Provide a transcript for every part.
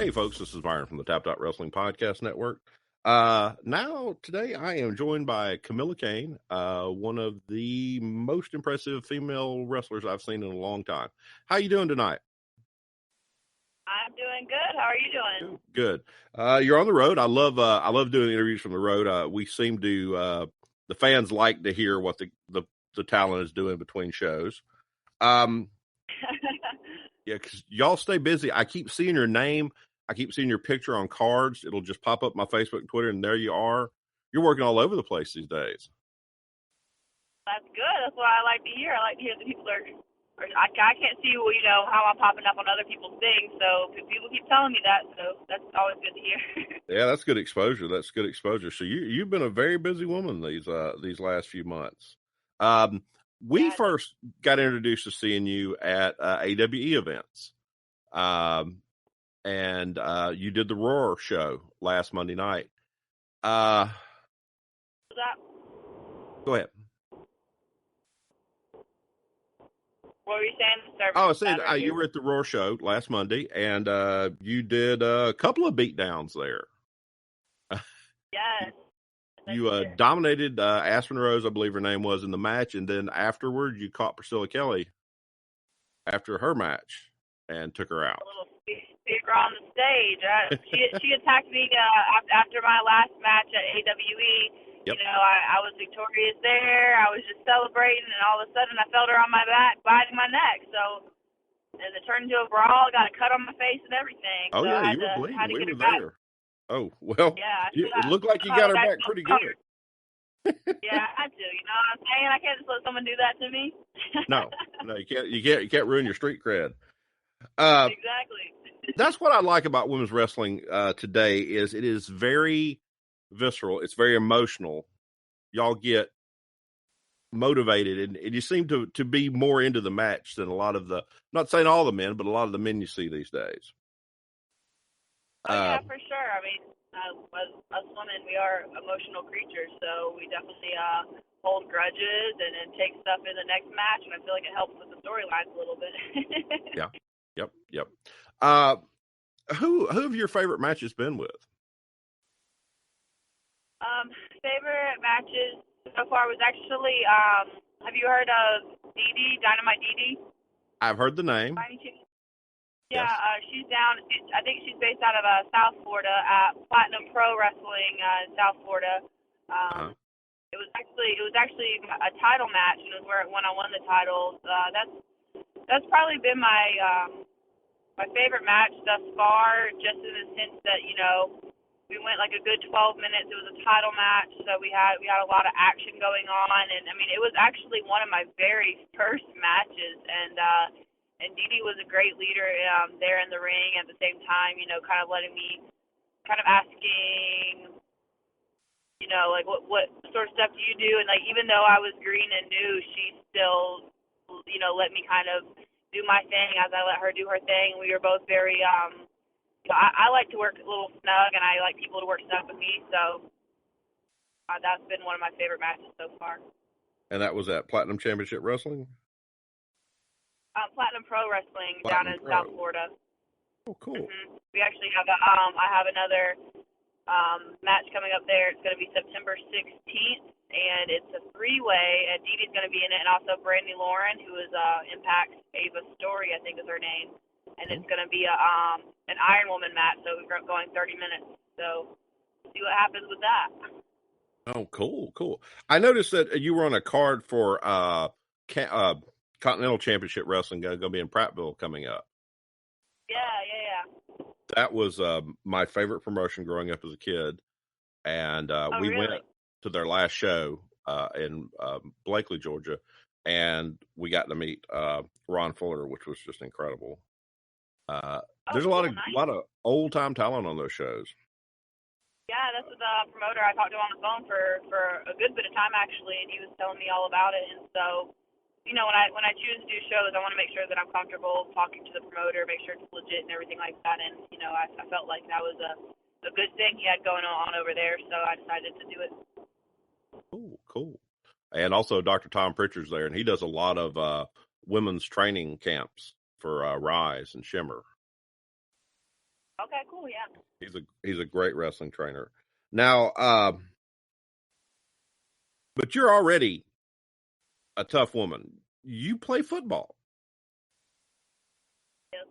Hey, folks, this is Byron from the Tap Dot Wrestling Podcast Network. Today I am joined by Kamilla Kaine, one of the most impressive female wrestlers I've seen in a long time. How you doing tonight? I'm doing good. How are you doing? Good. You're on the road. I love doing interviews from the road. We seem to the fans like to hear what the talent is doing between shows. Yeah, because y'all stay busy. I keep seeing your name. I keep seeing your picture on cards. It'll just pop up my Facebook and Twitter, and there you are. You're working all over the place these days. That's good. That's what I like to hear. I like to hear that people are I can't see, how I'm popping up on other people's things, so people keep telling me that, so that's always good to hear. Yeah, that's good exposure. That's good exposure. So you've been a very busy woman these last few months. We first got introduced to seeing you at AWE events. And you did the Roar show last Monday night. Go ahead. What were you saying? I was saying you were at the Roar show last Monday, and you did a couple of beatdowns there. Yes. You dominated Aspen Rose, I believe her name was, in the match, and then afterward you caught Priscilla Kelly after her match and took her out. A little speaker on the stage. She attacked me after my last match at AWE. Yep. I was victorious there. I was just celebrating, and all of a sudden I felt her on my back, biting my neck. So, and it turned into a brawl. Got a cut on my face and everything. Oh, so yeah, you were bleeding. We were there. Oh, well, yeah, it looked like you got her back pretty good. Yeah, I do. You know what I'm saying? I can't just let someone do that to me. No, you can't ruin your street cred. Exactly. That's what I like about women's wrestling today. Is it is very visceral. It's very emotional. Y'all get motivated, and you seem to be more into the match than a lot of the. I'm not saying all the men, but a lot of the men you see these days. Yeah, for sure. I mean, us women, we are emotional creatures, so we definitely hold grudges and take stuff in the next match, and I feel like it helps with the storylines a little bit. Yeah. Yep. Who have your favorite matches been with? Favorite matches so far was actually, have you heard of Dynamite Dee? I've heard the name. Yeah, she's down. I think she's based out of South Florida at Platinum Pro Wrestling in South Florida. It was actually a title match, and it was when I won the titles. That's probably been my favorite match thus far, just in the sense that we went like a good 12 minutes. It was a title match, so we had a lot of action going on, and I mean it was actually one of my very first matches, and Dee was a great leader there in the ring at the same time, kind of letting me, kind of asking, like what sort of stuff do you do? And like even though I was green and new, she still, let me kind of do my thing as I let her do her thing. We were both very, I like to work a little snug, and I like people to work snug with me, so that's been one of my favorite matches so far. And that was at Platinum Championship Wrestling? Platinum Pro Wrestling down in South Florida. Oh, cool. Mm-hmm. We actually have I have another match coming up there. It's going to be September 16th, and it's a three-way. Dee's going to be in it, and also Brandy Lauren, who is Impact's Ava Story, I think is her name. And it's going to be an Iron Woman match, so we're going 30 minutes. So see what happens with that. Oh, cool. I noticed that you were on a card for Continental Championship Wrestling going to be in Prattville coming up. Yeah. That was my favorite promotion growing up as a kid, and we really? went to their last show in Blakely, Georgia, and we got to meet Ron Fuller, which was just incredible. There's a lot of old time talent on those shows. Yeah, this is a promoter I talked to on the phone for a good bit of time actually, and he was telling me all about it. And so, when I choose to do shows, I want to make sure that I'm comfortable talking to the promoter, make sure it's legit and everything like that. And I felt like that was a good thing he had going on over there, so I decided to do it. Cool. And also Dr. Tom Pritchard's there, and he does a lot of women's training camps for Rise and Shimmer. Okay, cool, yeah. He's a great wrestling trainer. Now, but you're already a tough woman. You play football. Yes,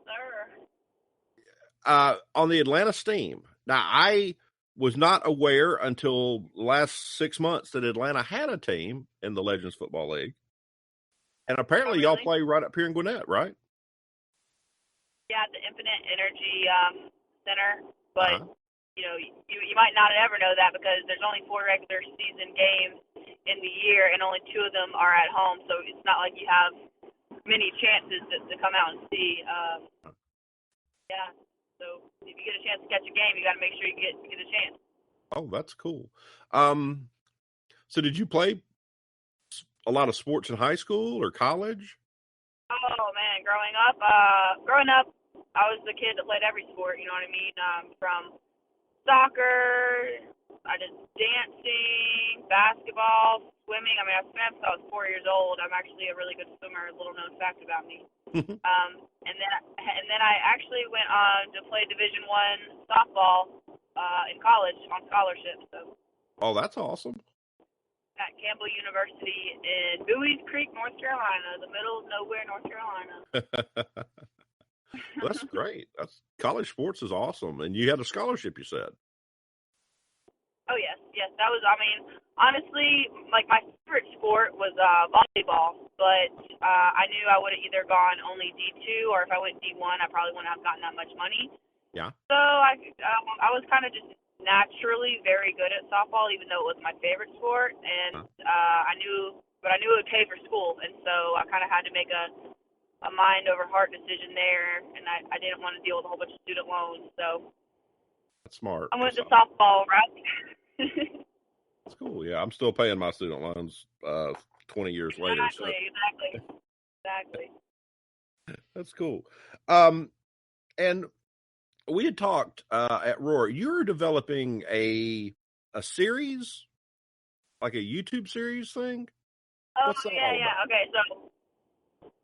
sir. On the Atlanta Steam. Now, I was not aware until last 6 months that Atlanta had a team in the Legends Football League. And apparently y'all play right up here in Gwinnett, right? Yeah, the Infinite Energy Center. But, you know, you might not ever know that because there's only 4 regular season games in the year and only 2 of them are at home. So it's not like you have many chances to come out and see. Yeah. So if you get a chance to catch a game, you got to make sure you get a chance. Oh, that's cool. So did you play a lot of sports in high school or college? Oh man, growing up, I was the kid that played every sport. You know what I mean? From soccer, I did dancing, basketball, swimming. I mean, I swam since I was 4 years old. I'm actually a really good swimmer. A little known fact about me. And then I actually went on to play Division I softball in college on scholarship. So. Oh, that's awesome. At Campbell University in Bowie's Creek, North Carolina, the middle of nowhere, North Carolina. That's great. College sports is awesome. And you had a scholarship, you said. Oh, yes. That was, I mean, honestly, like my favorite sport was volleyball, but I knew I would have either gone only D2 or if I went D1, I probably wouldn't have gotten that much money. Yeah. So I was kind of just naturally very good at softball, even though it was my favorite sport, and I knew it would pay for school, and so I kind of had to make a mind over heart decision there, and I didn't want to deal with a whole bunch of student loans, so that's smart. I went to softball route. That's cool. Yeah, I'm still paying my student loans 20 years later. So. Exactly. That's cool. And we had talked at Roar. You're developing a series, like a YouTube series thing. Oh, yeah. Okay, so,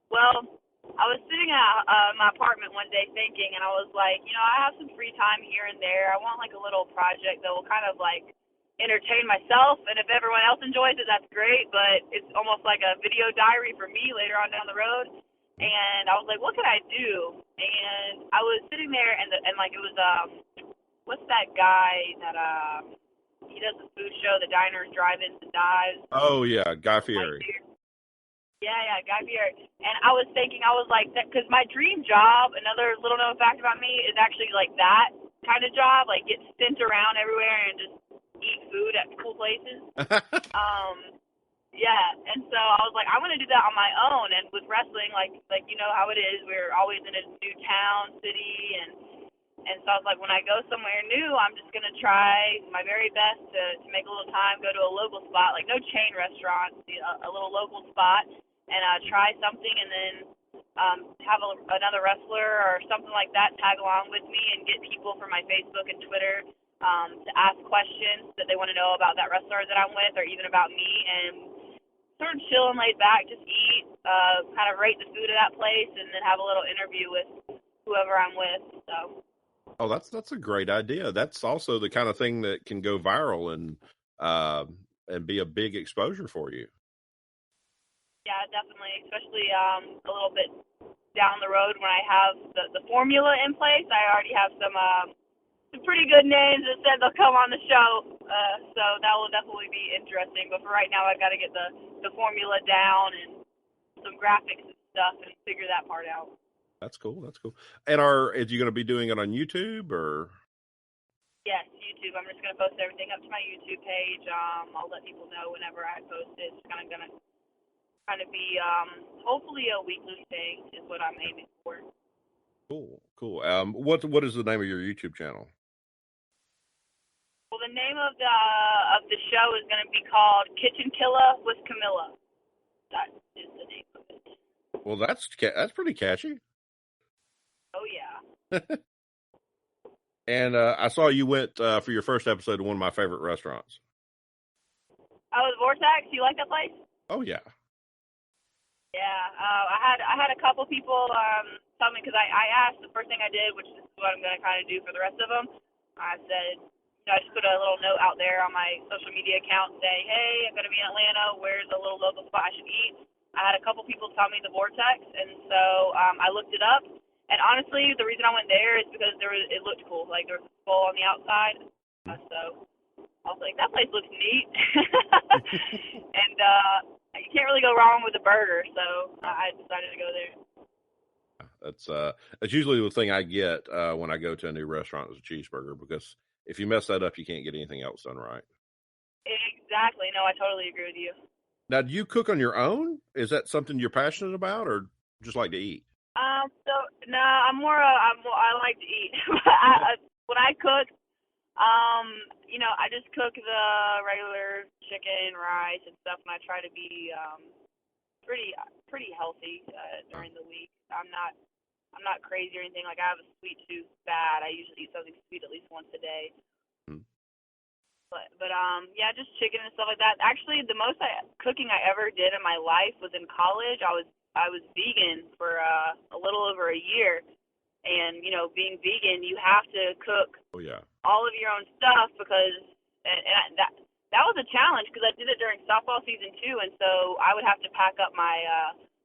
well, I was sitting at my apartment one day thinking, and I was like, you know, I have some free time here and there. I want like a little project that will kind of like entertain myself, and if everyone else enjoys it, that's great. But it's almost like a video diary for me later on down the road. And I was like, what could I do? And I was sitting there, and like it was what's that guy that he does the food show, the diners, drive-ins, and dives. Oh yeah, Guy Fieri. Yeah, Guy Fieri. And I was thinking, I was like, because my dream job, another little known fact about me, is actually like that kind of job, like get sent around everywhere and just eat food at cool places. Yeah, and so I was like, I want to do that on my own. And with wrestling, like you know how it is, we're always in a new town, city, and so I was like, when I go somewhere new, I'm just gonna try my very best to make a little time, go to a local spot, like no chain restaurant, a little local spot, and try something, and then have another wrestler or something like that tag along with me and get people from my Facebook and Twitter to ask questions that they want to know about that wrestler that I'm with, or even about me, and sort of chill and laid back, just eat, kind of rate the food of that place, and then have a little interview with whoever I'm with. So. Oh, that's a great idea. That's also the kind of thing that can go viral and be a big exposure for you. Yeah, definitely, especially a little bit down the road when I have the formula in place. I already have some pretty good names that said they'll come on the show, so that will definitely be interesting. But for right now, I've got to get the formula down and some graphics and stuff and figure that part out. That's cool. And is you going to be doing it on YouTube or? Yes, YouTube. I'm just going to post everything up to my YouTube page. I'll let people know whenever I post it. It's kind of be hopefully a weekly thing is what I'm aiming for. Cool. What is the name of your YouTube channel? Well, the name of the show is going to be called Kitchen Killa with Kamilla. That is the name of it. Well, that's pretty catchy. Oh yeah. And I saw you went for your first episode to one of my favorite restaurants. Oh, the Vortex. You like that place? Oh yeah. Yeah, I had a couple people tell me, because I asked, the first thing I did, which is what I'm going to kind of do for the rest of them. I said, I just put a little note out there on my social media account saying, hey, I'm going to be in Atlanta. Where's a little local spot I should eat? I had a couple people tell me the Vortex, and so I looked it up. And honestly, the reason I went there is because it looked cool. Like, there was a bowl on the outside. So I was like, that place looks neat. And you can't really go wrong with a burger, so I decided to go there. That's usually the thing I get when I go to a new restaurant is a cheeseburger, because if you mess that up, you can't get anything else done right. Exactly. No, I totally agree with you. Now, do you cook on your own? Is that something you're passionate about, or just like to eat? So no, I like to eat. When I cook, I just cook the regular chicken, rice, and stuff, and I try to be pretty healthy during the week. I'm not crazy or anything. Like, I have a sweet tooth bad. I usually eat something sweet at least once a day. Mm-hmm. But yeah, just chicken and stuff like that. Actually, the most cooking I ever did in my life was in college. I was vegan for a little over a year, and being vegan, you have to cook all of your own stuff, because that was a challenge, because I did it during softball season too, and so I would have to pack up my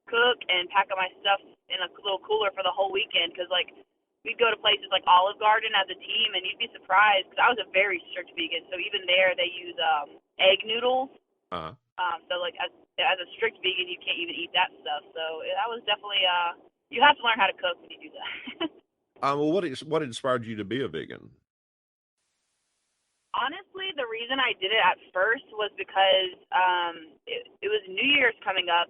cook and pack up my stuff in a little cooler for the whole weekend, because we'd go to places like Olive Garden as a team, and you'd be surprised, because I was a very strict vegan. So even there, they use egg noodles. Uh-huh. So like as a strict vegan, you can't even eat that stuff. So that was definitely you have to learn how to cook when you do that. Well, what inspired you to be a vegan? Honestly, the reason I did it at first was because it was New Year's coming up,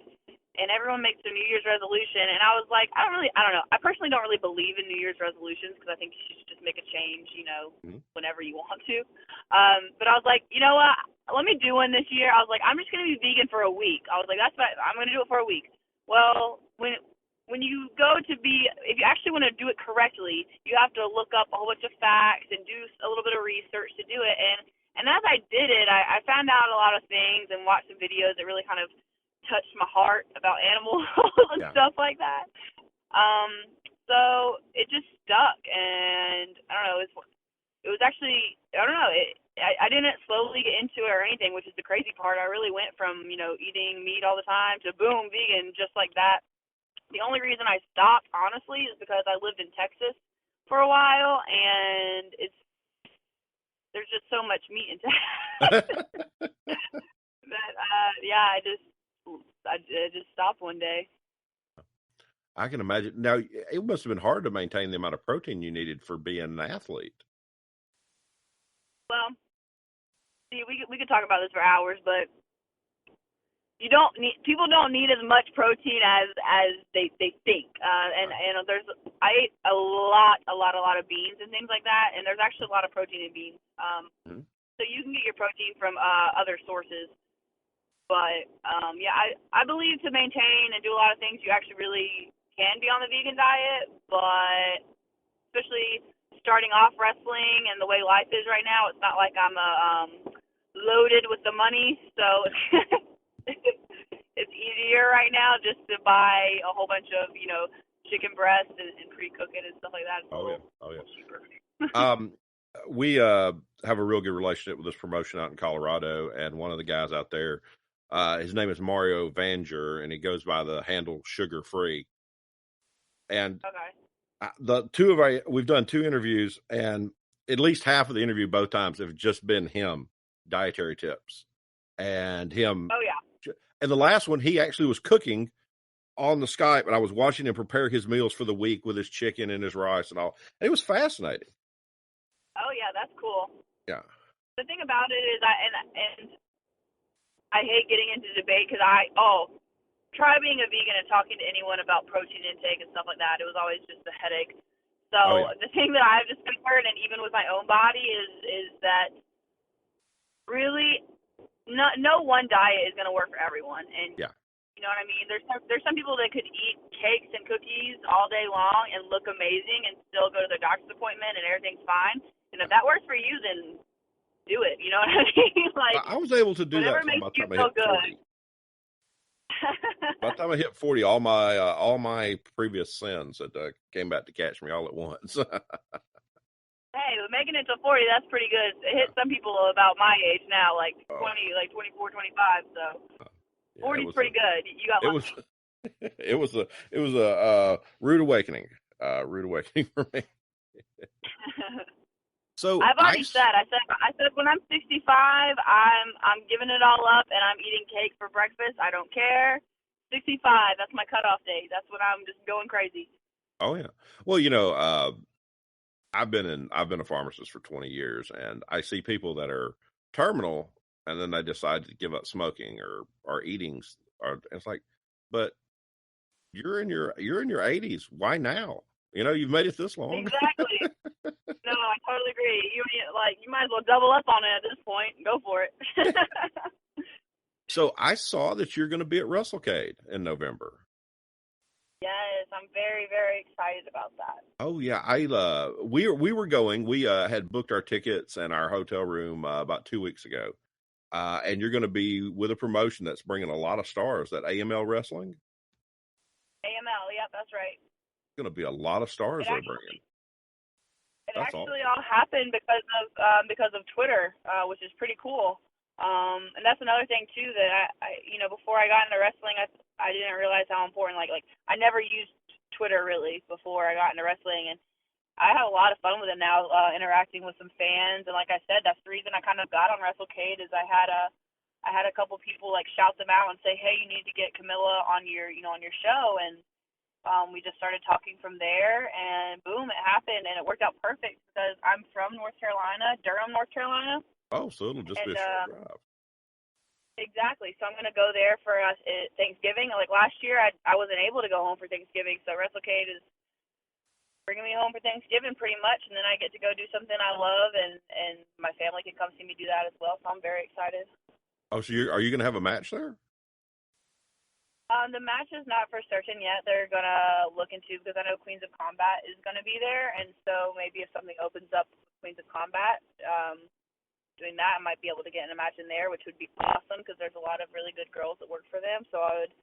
and everyone makes their New Year's resolution, and I was like, I don't know. I personally don't really believe in New Year's resolutions, because I think you should just make a change, whenever you want to. But I was like, you know what? Let me do one this year. I was like, I'm just going to be vegan for a week. I was like, I'm going to do it for a week. Well, when you go to if you actually want to do it correctly, you have to look up a whole bunch of facts and do a little bit of research to do it. And as I did it, I found out a lot of things and watched some videos that really kind of touched my heart about animals and stuff like that. So it just stuck, and I don't know. It was actually, I don't know. I didn't slowly get into it or anything, which is the crazy part. I really went from eating meat all the time to boom, vegan, just like that. The only reason I stopped, honestly, is because I lived in Texas for a while, and there's just so much meat in Texas that I just stopped one day. I can imagine. Now, it must have been hard to maintain the amount of protein you needed for being an athlete. Well, see, we could talk about this for hours, but people don't need as much protein as they think. And I ate a lot of beans and things like that, and there's actually a lot of protein in beans. So you can get your protein from other sources. But I believe to maintain and do a lot of things, you actually really can be on the vegan diet. But especially starting off wrestling and the way life is right now, it's not like I'm loaded with the money, so it's easier right now just to buy a whole bunch of chicken breast and pre-cook it and stuff like that. Oh yeah. Cheaper. We have a real good relationship with this promotion out in Colorado, and one of the guys out there, his name is Mario Vanger, and he goes by the handle Sugar Free. And we've done 2 interviews, and at least half of the interview both times have just been him, dietary tips, and him. Oh yeah. And the last one, he actually was cooking on the Skype, and I was watching him prepare his meals for the week with his chicken and his rice and all. And it was fascinating. Oh yeah, that's cool. Yeah. The thing about it is, I hate getting into debate, because try being a vegan and talking to anyone about protein intake and stuff like that. It was always just a headache. So the thing that I've discovered, and even with my own body, is that really no one diet is going to work for everyone. And you know what I mean? There's some people that could eat cakes and cookies all day long and look amazing and still go to their doctor's appointment and everything's fine. And if that works for you, then do it. You know what I mean? Like, I was able to do that. Whatever makes you feel good. By the time I hit 40, all my previous sins had came back to catch me all at once. Hey, making it to 40, that's pretty good. It hits some people about my age now, like 20, like 24, 25. So 40 is pretty good. You got lucky. It was a rude awakening. Rude awakening for me. So I've already said when I'm 65, I'm giving it all up and I'm eating cake for breakfast. I don't care. 65, that's my cutoff date. That's when I'm just going crazy. Oh yeah. Well, I've been a pharmacist for 20 years, and I see people that are terminal, and then they decide to give up smoking or eating. Or it's like, but you're in your 80s. Why now? You've made it this long. Exactly. No, I totally agree. You might as well double up on it at this point. Go for it. So I saw that you're going to be at WrestleCade in November. Yes, I'm very, very excited about that. Oh yeah, we were going. We had booked our tickets and our hotel room about 2 weeks ago, and you're going to be with a promotion that's bringing a lot of stars. That AML Wrestling. AML, yep, that's right. It's going to be a lot of stars they're bringing. It actually all happened because of Twitter, which is pretty cool. And that's another thing too that I before I got into wrestling, I didn't realize how important like I never used Twitter really before I got into wrestling, and I have a lot of fun with it now, interacting with some fans. And like I said, that's the reason I kind of got on WrestleCade is I had a couple people like shout them out and say, hey, you need to get Kamilla on your show, and we just started talking from there, and boom, it happened, and it worked out perfect because I'm from North Carolina, Durham, North Carolina. Oh, so it'll just be a short drive. Exactly. So I'm going to go there for Thanksgiving. Like last year, I wasn't able to go home for Thanksgiving, so WrestleCade is bringing me home for Thanksgiving pretty much, and then I get to go do something I love, and my family can come see me do that as well, so I'm very excited. Oh, so are you going to have a match there? The match is not for certain yet. They're going to look into, because I know Queens of Combat is going to be there, and so maybe if something opens up with Queens of Combat, doing that, I might be able to get in a match in there, which would be awesome because there's a lot of really good girls that work for them, so I would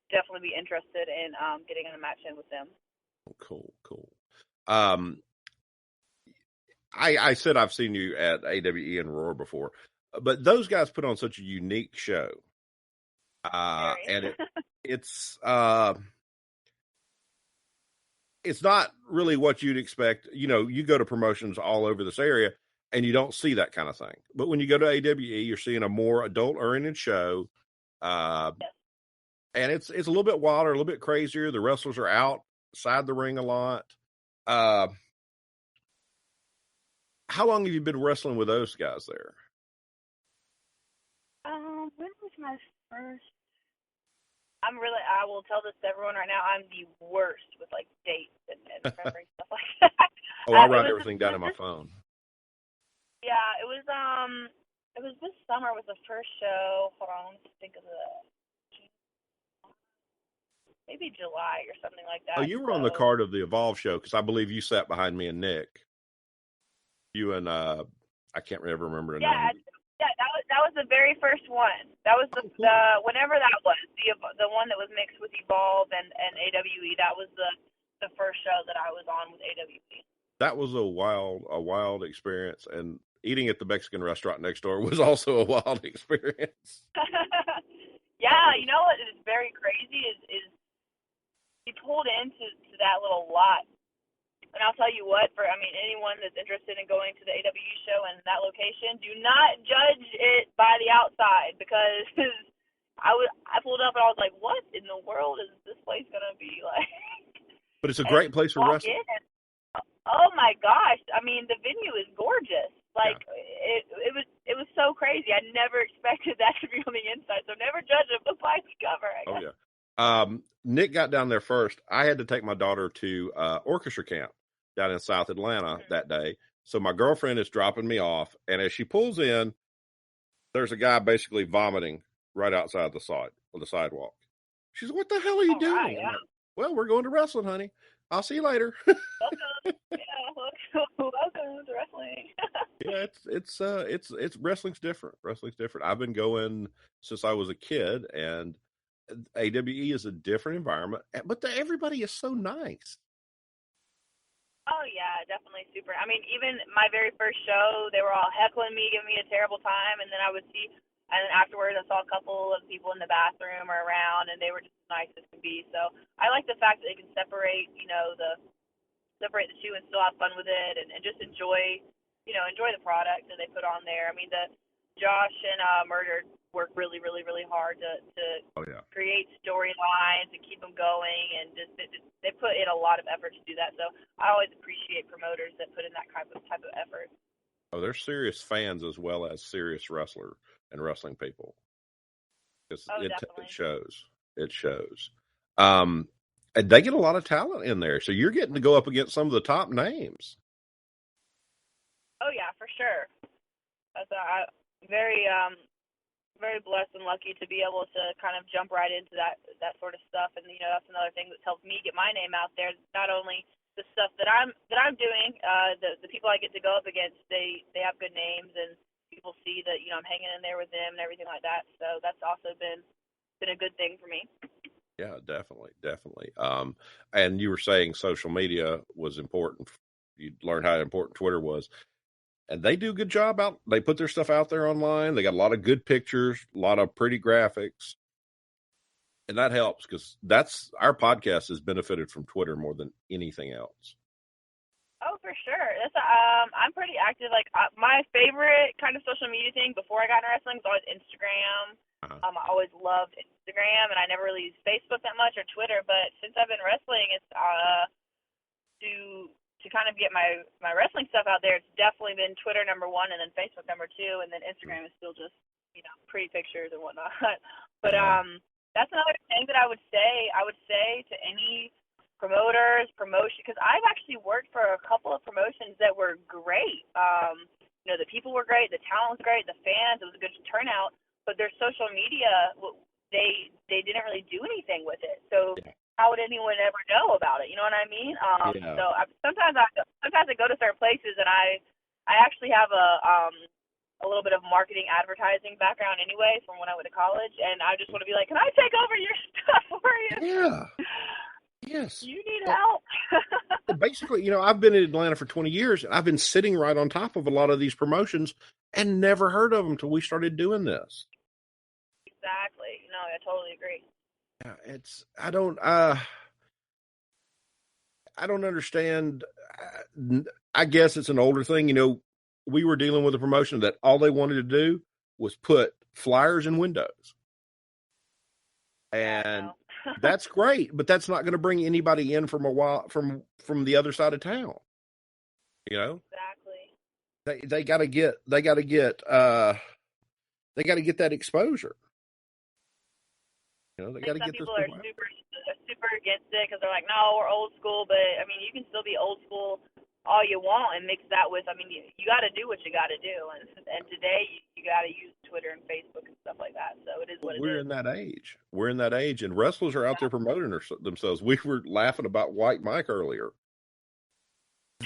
definitely be interested in getting in a match in with them. Cool. I said I've seen you at AWE and Roar before, but those guys put on such a unique show. And it's not really what you'd expect. You go to promotions all over this area and you don't see that kind of thing. But when you go to AWE, you're seeing a more adult-oriented show. And it's a little bit wilder, a little bit crazier. The wrestlers are outside the ring a lot. How long have you been wrestling with those guys there? When was my first? I will tell this to everyone right now, I'm the worst with like dates and remembering stuff like that. Oh, I write everything down in my phone. Yeah, it was this summer was the first show. Hold on, let me think of maybe July or something like that. Oh, you were on the card of the Evolve show because I believe you sat behind me and Nick. You and I can't ever remember the name. Yeah, that was the very first one. That was the whenever that was the one that was mixed with Evolve and AWE. That was the first show that I was on with AWE. That was a wild experience, and eating at the Mexican restaurant next door was also a wild experience. Yeah, you know what is very crazy is he pulled into that little lot. And I'll tell you what, anyone that's interested in going to the AWE show and that location, do not judge it by the outside, because I pulled up and I was like, what in the world is this place going to be like? But it's a great place for wrestling. Oh my gosh. The venue is gorgeous. Like, yeah. It was so crazy. I never expected that to be on the inside. So never judge it by the cover, I guess. Oh, yeah. Nick got down there first. I had to take my daughter to orchestra camp down in South Atlanta that day. So my girlfriend is dropping me off, and as she pulls in, there's a guy basically vomiting right outside the sidewalk. She's like, what the hell are you doing? Right, yeah. Like, well, we're going to wrestling, honey. I'll see you later. Welcome. Yeah, welcome to wrestling. Yeah, it's wrestling's different. Wrestling's different. I've been going since I was a kid, and AWE is a different environment, but everybody is so nice. Oh, yeah, definitely super. I mean, even my very first show, they were all heckling me, giving me a terrible time, and then I would see, and then afterwards I saw a couple of people in the bathroom or around, and they were just as nice as can be. So I like the fact that they can separate, separate the two and still have fun with it, and just enjoy the product that they put on there. I mean, Josh and Murder work really, really, really hard to create storylines and keep them going, and just they put in a lot of effort to do that. So I always appreciate promoters that put in that type of effort. Oh, they're serious fans as well as serious wrestler and wrestling people. It shows. It shows. And they get a lot of talent in there, so you're getting to go up against some of the top names. Oh yeah, for sure. That's very very blessed and lucky to be able to kind of jump right into that sort of stuff, and that's another thing that's helped me get my name out there. Not only the stuff that I'm doing, the people I get to go up against, they have good names, and people see that I'm hanging in there with them and everything like that. So that's also been a good thing for me. Yeah, definitely. And you were saying social media was important. You learned how important Twitter was. And they do a good job they put their stuff out there online. They got a lot of good pictures, a lot of pretty graphics. And that helps because our podcast has benefited from Twitter more than anything else. Oh, for sure. I'm pretty active. Like my favorite kind of social media thing before I got into wrestling was always Instagram. I always loved Instagram, and I never really used Facebook that much or Twitter. But since I've been wrestling, it's to kind of get my wrestling stuff out there, it's definitely been Twitter number 1, and then Facebook number 2, and then Instagram is still just pretty pictures and whatnot. But that's another thing that I would say to any promotion, because I've actually worked for a couple of promotions that were great. The people were great, the talent was great, the fans, it was a good turnout, but their social media, they didn't really do anything with it. So how would anyone ever know about it? You know what I mean? So sometimes I go to certain places, and I actually have a little bit of marketing advertising background anyway from when I went to college, and I just want to be like, can I take over your stuff for you? Yeah. Yes. You need help. Basically, I've been in Atlanta for 20 years, and I've been sitting right on top of a lot of these promotions and never heard of them until we started doing this. Exactly. No, I totally agree. I don't understand. I guess it's an older thing. We were dealing with a promotion that all they wanted to do was put flyers in windows. And that's great, but that's not going to bring anybody in from the other side of town. Exactly. They got to get that exposure. They got to get some people are super against it because they're like, no, we're old school. But I mean, you can still be old school all you want and mix that with. I mean, you got to do what you got to do, and today you got to use Twitter and Facebook and stuff like that. So it is what it is. We're in that age, and wrestlers are out there promoting themselves. We were laughing about White Mike earlier.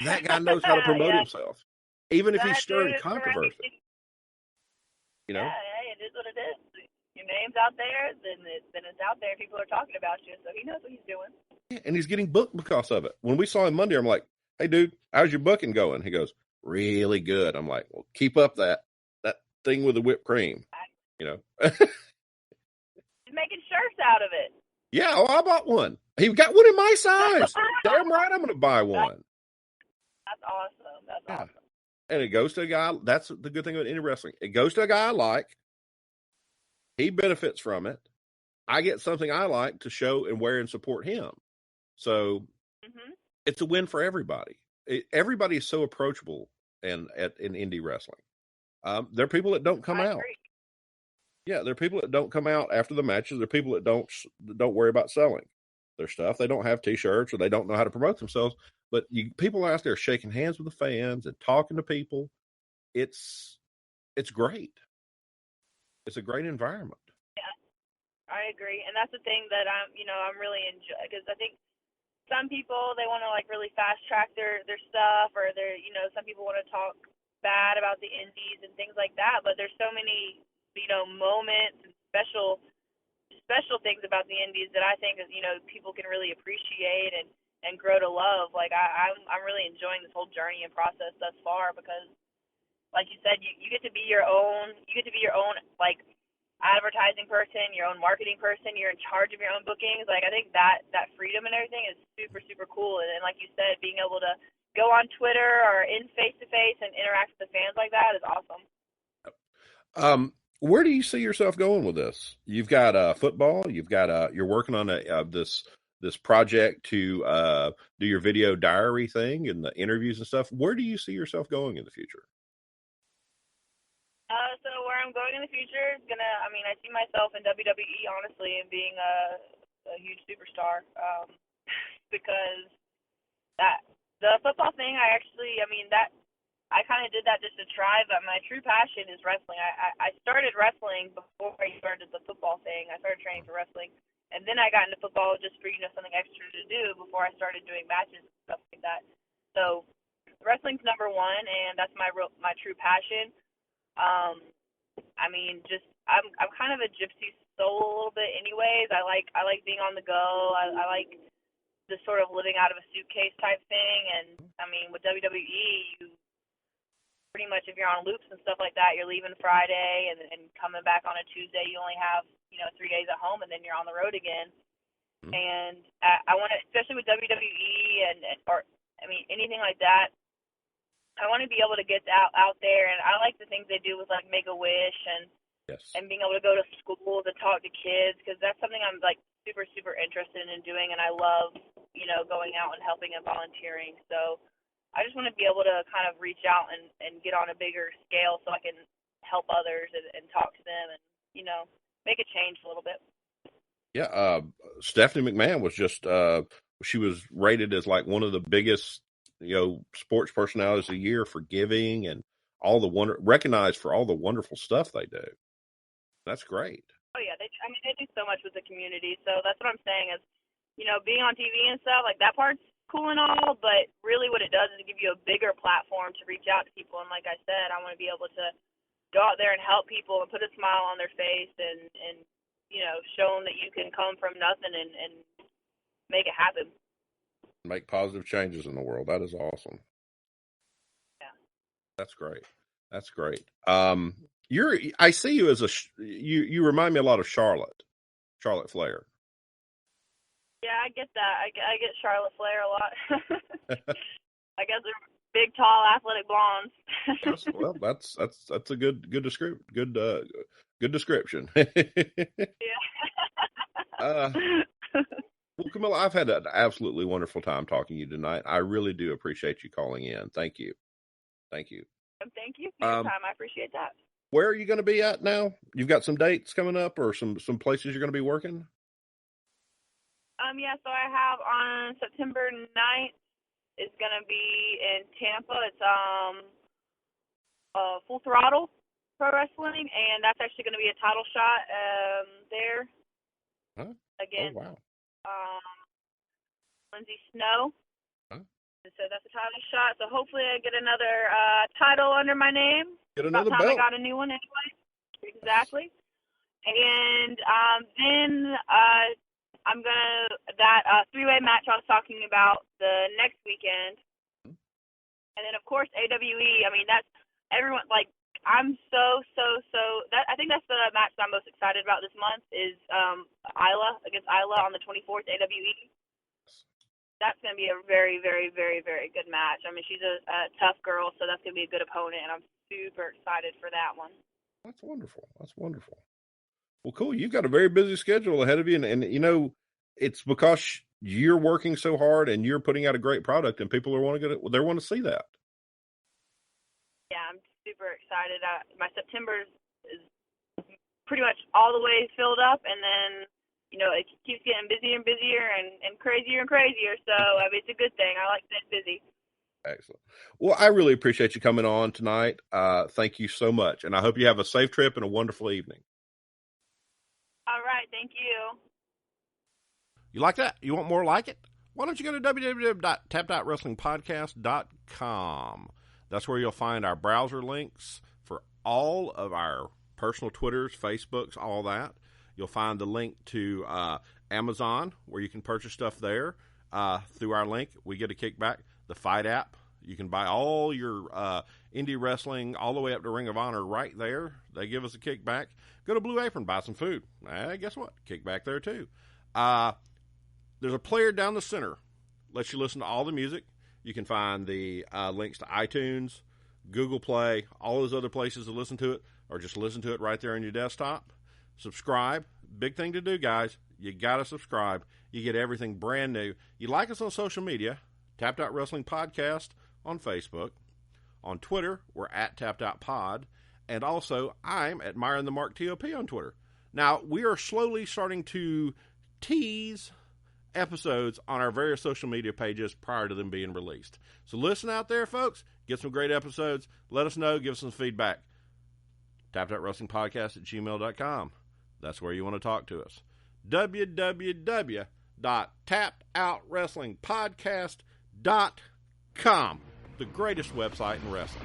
That guy knows how to promote himself, even if he's stirring controversy. Yeah, it is what it is. Your name's out there, then it's out there. People are talking about you, so he knows what he's doing. Yeah, and he's getting booked because of it. When we saw him Monday, I'm like, hey, dude, how's your booking going? He goes, really good. I'm like, well, keep up that thing with the whipped cream. He's making shirts out of it. Yeah, I bought one. He got one in my size. Damn right I'm going to buy one. That's awesome. That's awesome. And it goes to a guy. That's the good thing about any wrestling. It goes to a guy I like. He benefits from it. I get something I like to show and wear and support him. So it's a win for everybody. Everybody is so approachable in indie wrestling. There are people that don't come out. Yeah, there are people that don't come out after the matches. There are people that don't worry about selling their stuff. They don't have T-shirts or they don't know how to promote themselves. But people out there shaking hands with the fans and talking to people. It's great. It's a great environment. Yeah, I agree, and that's the thing that I'm really enjoy, because I think some people, they want to like really fast track their stuff, or some people want to talk bad about the indies and things like that. But there's so many moments and special special things about the Indies that I think is, you know, people can really appreciate and grow to love. Like I'm really enjoying this whole journey and process thus far because, like you said, you get to be your own. You get to be your own like advertising person, your own marketing person. You're in charge of your own bookings. Like I think that freedom and everything is super super cool. And like you said, being able to go on Twitter or in face to face and interact with the fans like that is awesome. Where do you see yourself going with this? You've got football. You've got you're working on this project to do your video diary thing and the interviews and stuff. Where do you see yourself going in the future? So where I'm going in the future is I see myself in WWE, honestly, and being a huge superstar. Because the football thing, I kind of did that just to try, but my true passion is wrestling. I started wrestling before I started the football thing. I started training for wrestling, and then I got into football just for, you know, something extra to do before I started doing matches and stuff like that. So wrestling's number one, and that's my true passion. I'm kind of a gypsy soul a little bit anyways. I like being on the go. I like the sort of living out of a suitcase type thing. And I mean, with WWE, you pretty much, if you're on loops and stuff like that, you're leaving Friday and coming back on a Tuesday. You only have, you know, 3 days at home, and then you're on the road again. Mm-hmm. And I want to, especially with WWE or anything like that, I want to be able to get out there, and I like the things they do with like Make-A-Wish and being able to go to schools and talk to kids, because that's something I'm like super super interested in doing, and I love, you know, going out and helping and volunteering. So I just want to be able to kind of reach out and get on a bigger scale so I can help others and talk to them and, you know, make a change a little bit. Yeah, Stephanie McMahon was just she was rated as like one of the biggest, you know, sports personalities of the year for giving and all the recognized for all the wonderful stuff they do. That's great. Oh yeah, they do so much with the community. So that's what I'm saying is, you know, being on TV and stuff like that part's cool and all, but really what it does is give you a bigger platform to reach out to people. And like I said, I want to be able to go out there and help people and put a smile on their face and you know, show them that you can come from nothing and make it happen. Make positive changes in the world. That is awesome. Yeah. That's great. That's great. I see you as you remind me a lot of Charlotte Flair. Yeah, I get that. I get Charlotte Flair a lot. I guess they're big, tall, athletic blondes. Yes, well, that's a good description. Good description. Yeah. Well, Kamilla, I've had an absolutely wonderful time talking to you tonight. I really do appreciate you calling in. Thank you. Thank you. Thank you for your time. I appreciate that. Where are you going to be at now? You've got some dates coming up or some places you're going to be working? Yeah, so I have on September 9th, it's going to be in Tampa. It's Full Throttle Pro Wrestling, and that's actually going to be a title shot there. Huh? Again. Oh, wow. Lindsay Snow. Huh? So that's a title shot. So hopefully I get another title under my name. Get another belt. I got a new one anyway. Exactly. And then I'm gonna that 3-way match I was talking about the next weekend, and then of course AWE. I mean, that's everyone. Like, I'm so that I think that's the match that I'm most excited about this month is Isla against Isla on the 24th AWE. That's gonna be a very very very very good match. I mean, she's a tough girl, so that's gonna be a good opponent, and I'm super excited for that one. That's wonderful. That's wonderful. Well, cool. You've got a very busy schedule ahead of you, and you know, it's because you're working so hard and you're putting out a great product, and people want to see that. Yeah, I'm super excited. My September is pretty much all the way filled up, and then, you know, it keeps getting busier and busier and crazier and crazier. So I mean, it's a good thing. I like that busy. Excellent. Well, I really appreciate you coming on tonight. Thank you so much, and I hope you have a safe trip and a wonderful evening. All right, thank you. You like that? You want more like it? Why don't you go to www.tap.wrestlingpodcast.com. That's where you'll find our browser links for all of our personal Twitters, Facebooks, all that. You'll find the link to Amazon, where you can purchase stuff there. Through our link, we get a kickback. The Fight app, you can buy all your indie wrestling all the way up to Ring of Honor right there. They give us a kickback. Go to Blue Apron, buy some food. Guess what? Kickback there too. There's a player down the center. Lets you listen to all the music. You can find the links to iTunes, Google Play, all those other places to listen to it, or just listen to it right there on your desktop. Subscribe. Big thing to do, guys. You got to subscribe. You get everything brand new. You like us on social media, Tapped Out Wrestling Podcast on Facebook. On Twitter, we're at Tapped Out Pod. And also, I'm at Myron the Mark TOP on Twitter. Now, we are slowly starting to tease episodes on our various social media pages prior to them being released. So listen out there, folks. Get some great episodes. Let us know. Give us some feedback. TappedOutWrestlingPodcast@gmail.com. That's where you want to talk to us. www.tappedOutWrestlingPodcast.com. The greatest website in wrestling.